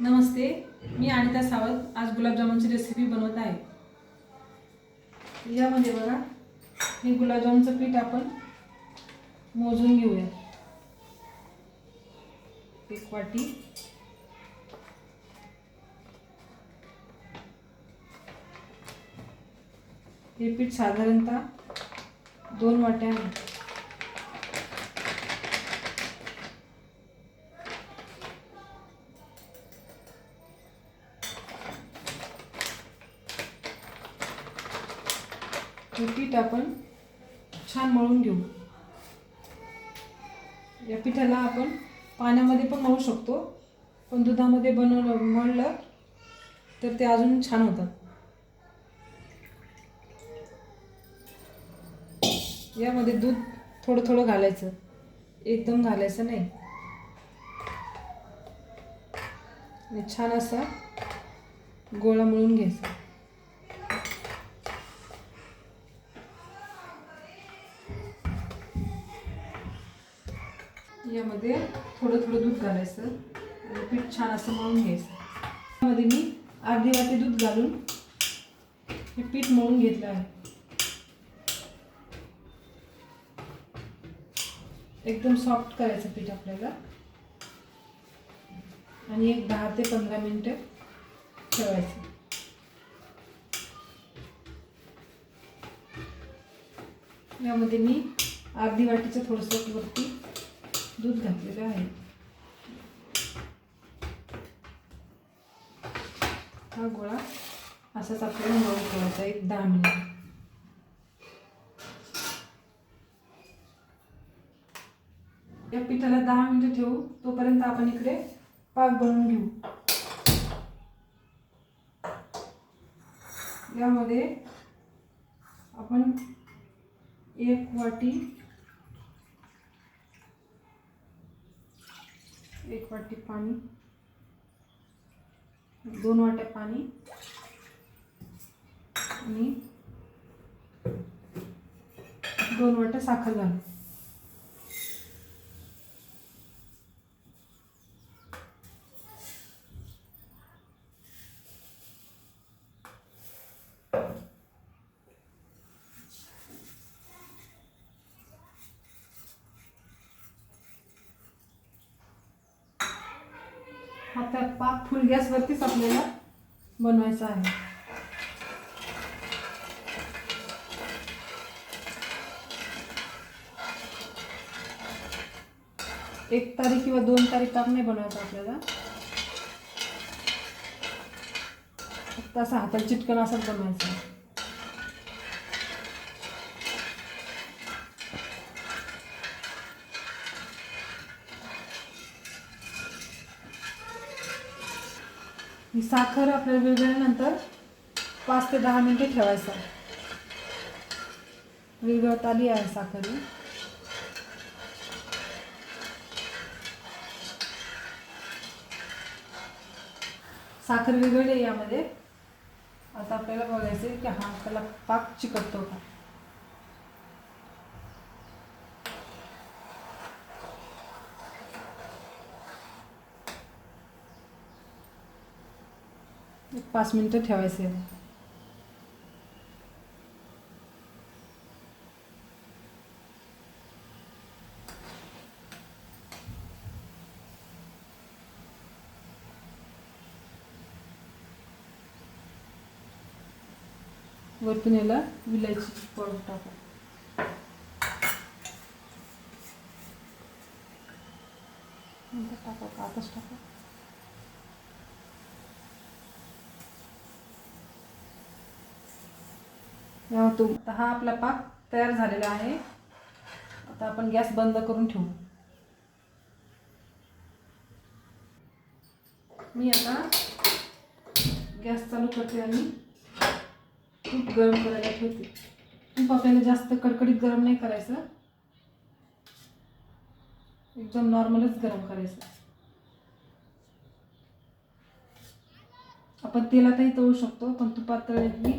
नमस्ते, मी अनिता सावंत आज गुलाबजामुनची रेसिपी बनवत आहे। यामध्ये बघा, हे गुलाबजामुनचं पीठ आपण मोजून घेऊया। 1 वाटी, हे पीठ साधारणतः 2 वाट्या आहे। हे पीठ आपण छान मळून घेऊ। या पिठाला आपण पाण्यामध्ये पण मळू शकतो, पण दुधामध्ये मळलं तर ते अजून छान होतं। यामध्ये दूध थोडं थोडं घालायचं, एकदम घालायचं नाही। आणि छान असा गोळा मळून घ्यायचा। यामध्ये थोडं थोडं दूध घालायचं आणि पीठ छान असं मळून घ्यायचं। यामध्ये मी अर्धी वाटी दूध घालून हे पीठ मळून घेतलं आहे। एकदम सॉफ्ट करायचं पीठ आपल्याला आणि एक 10 ते 15 मिनिटं ठेवायचं। यामध्ये मी अर्धी वाटीचं थोडंसं वरती दूध घातलेलं आहे। हा गोळा असाच आपल्याला मळून ठेवायचा 10 मिनिट। या पिठाला 10 मिनिटं ठेवू, तोपर्यंत आपण इकडे पाक बनवून घेऊ। यामध्ये आपण 1 वाटी पाणी, 2 वाट्या पाणी आणि 2 वाट्या साखर घालू। आता पाक फुल गॅसवरतीच आपल्याला बनवायचा आहे। एक तारी किंवा 2 तारी पाक नाही बनवायचा आपल्याला, फक्त असं हाताला चिटकन असंच बनवायचं। ही साखर आपल्याला विरघळल्यानंतर 5 ते 10 मिनिटे ठेवायचं। विरघळत आली आहे साखर। साखर विरघळली यामध्ये। आता आपल्याला बघायचं आहे की हा आपल्याला पाक चिकटतो का। एक 5 मिनिटं ठेवायचे। वरतून याला विलायची पावडर टाका। आताच टाका। हा आपला पाक तयार झालेला आहे। आता आपण गॅस बंद करून ठेवू। मी आता गॅस चालू करते आणि तूप गरम करायला ठेवते। तूप आपल्याला जास्त कडकडीत गरम नाही करायचं, एकदम नॉर्मलच गरम करायचं। आपण तेलातही तळू शकतो, पण तुपात तळली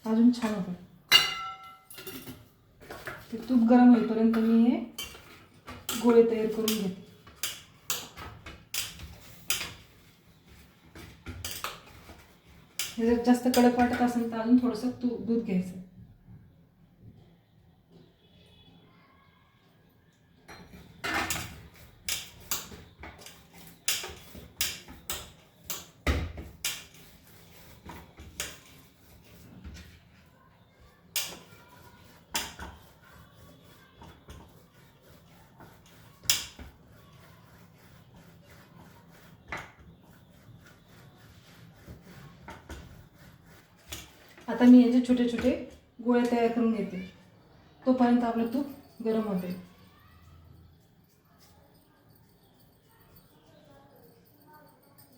अजून छान होतं। ते तूप गरम होईपर्यंत मी हे गोळे तयार करून घेते। हे जर जास्त कडक वाटत असेल तर अजून थोडंसं दूध घ्यायचं. आता मी याचे छोटे छोटे गोळे तयार करून घेते. तोपर्यंत आपलं तूप गरम होते.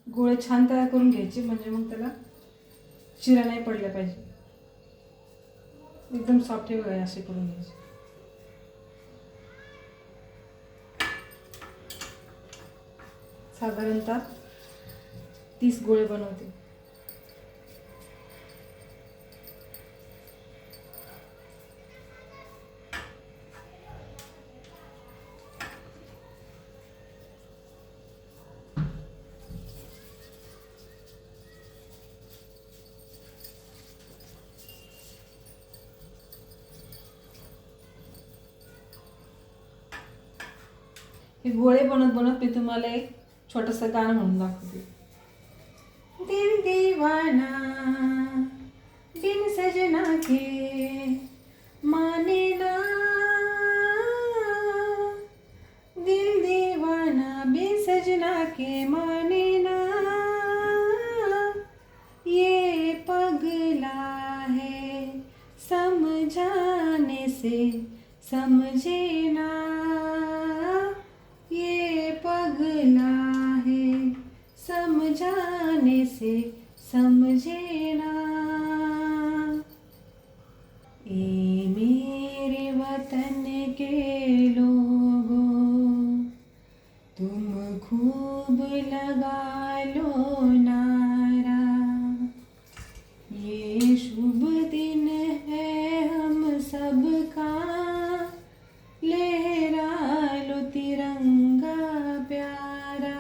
गोळे छान तयार करून घ्यायचे, म्हणजे मग त्याला चिरा नाही पडल्या पाहिजे. एकदम सॉफ्ट गोळे असे करून घ्यायचे. साधारणतः 30 गोळे बनवते. हे गोळे बनत बनत मी तुम्हाला एक छोटंसं गाणं म्हणून दाखवते. दिल दीवाना बिन सजना के माने ना, दिल दीवाना बिन सजना के माने ना, ये पगला है समझाने से समझे ना, ये पगला है समझाने से समझे ना. ए मेरे वतन के लोगों, तुम खूब लगा लो नारा, ये शुभ दिन है हम सबका, लहरा लो तिरंगा प्यारा,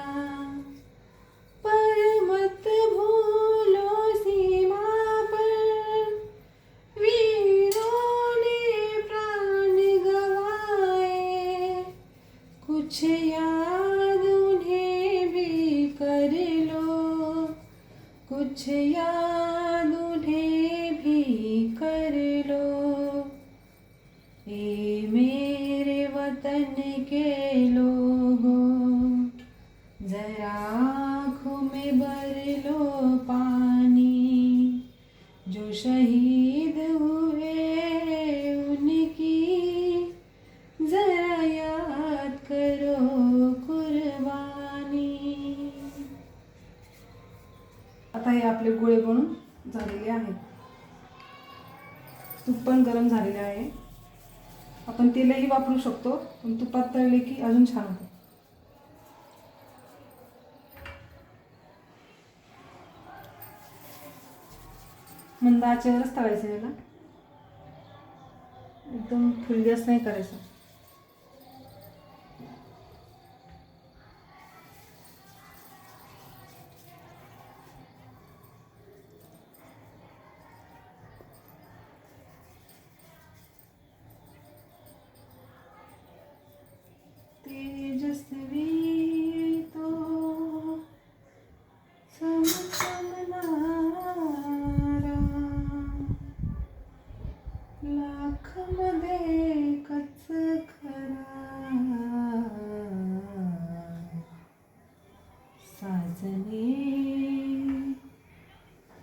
पर मत भूलो सीमा पर वीरों ने प्राण गवाए, कुछ याद उन्हें भी कर लो, कुछ याद उन्हें भी कर लो. ए मेरे वतन के लोगों, जरा आँखों में भर लो पानी, जो शहीद हुए उनकी जरा याद करो कुर्बानी. आता हे आपले गोळे बनून झालेले आहेत. तूप पण गरम झालेले आहे. आपण तेलही वापरू शकतो, पण तुपात तळले की अजून छान होतं. मंद आचेवरच तळायचं याला, एकदम फुल गॅस नाही करायचा. तेजस्वी तो समचमनारा, लाखामध्ये एकच खरा, साजने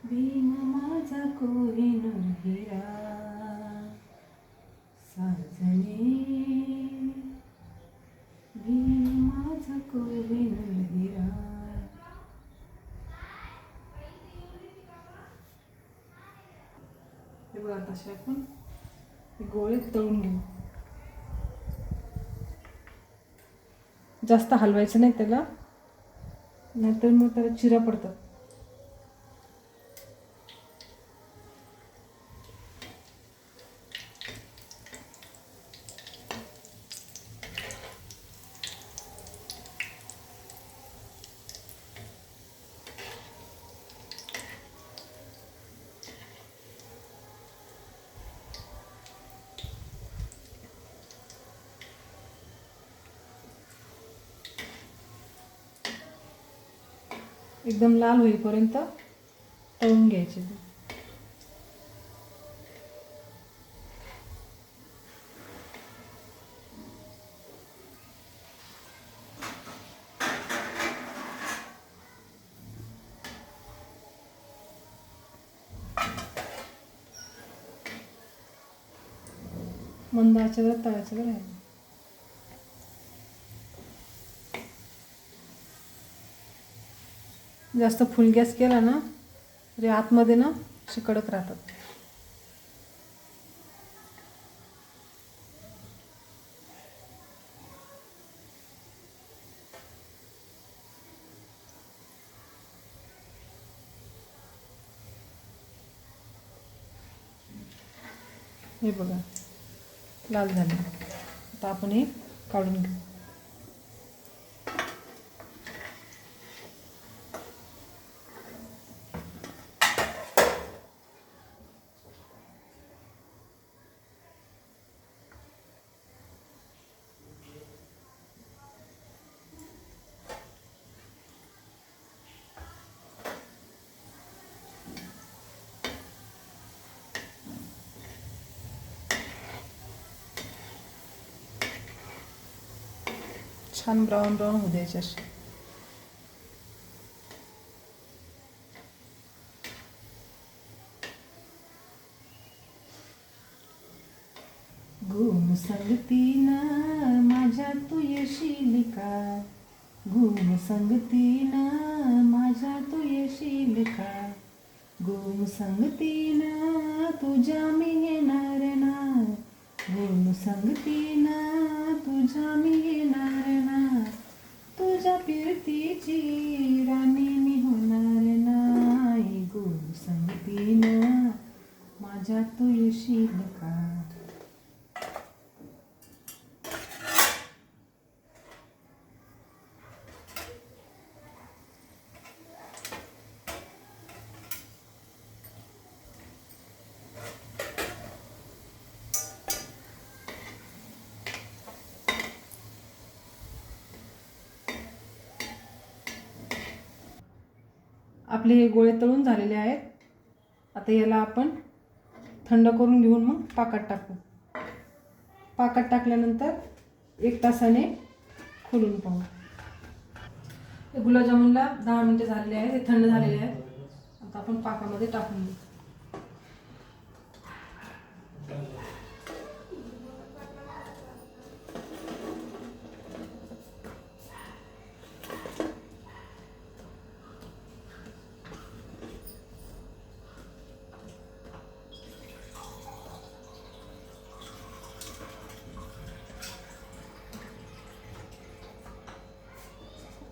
बिन माझा कोहिनूर हिरा, साजने बिन माझा कोहिनूर हिरा. हे बघा, तसे आपण गोळे तळून घेऊ. जास्त हलवायचं नाही त्याला, नाहीतर मग त्याला चिरा पडतात. एकदम लाल होईपर्यंत तळून घ्यायचे. मंद आचेवर तळायचं बरं आहे. जास्त फुल गॅस केला ना तरी आतमध्ये ना असे कडक राहतात. हे बघा लाल झाले. आता आपण हे काढून घेऊ. छान ब्राऊन ब्राऊन होऊ द्यायचे असे. घुम संगतीनं माझ्या तू येशील का, घुम संगतीनं माझ्या तू येशील का, घुम संगतीनं तुझ्या मी येणार ना, घुम संगतीनं तुझ्या मी येणार ना, तुझ्या फिरतीची राणी मी होणार नाही, घुम संगतीनं माझ्या तू येशील का. आपले हे गोळे तळून झालेले आहेत. आता याला आपण थंड करून घेऊन मग पाकात टाकू. पाकात टाकल्यानंतर 1 तासाने खोलून पाहू. गुलाबजामुनला 10 मिनिटे झालेले आहेत. हे थंड झालेले आहेत. आता आपण पाकामध्ये टाकून घेऊ.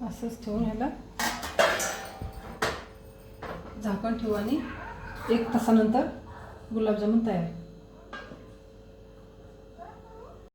असंच ठेवून ह्याला झाकण ठेवू आणि 1 तासानंतर गुलाबजामुन तयार.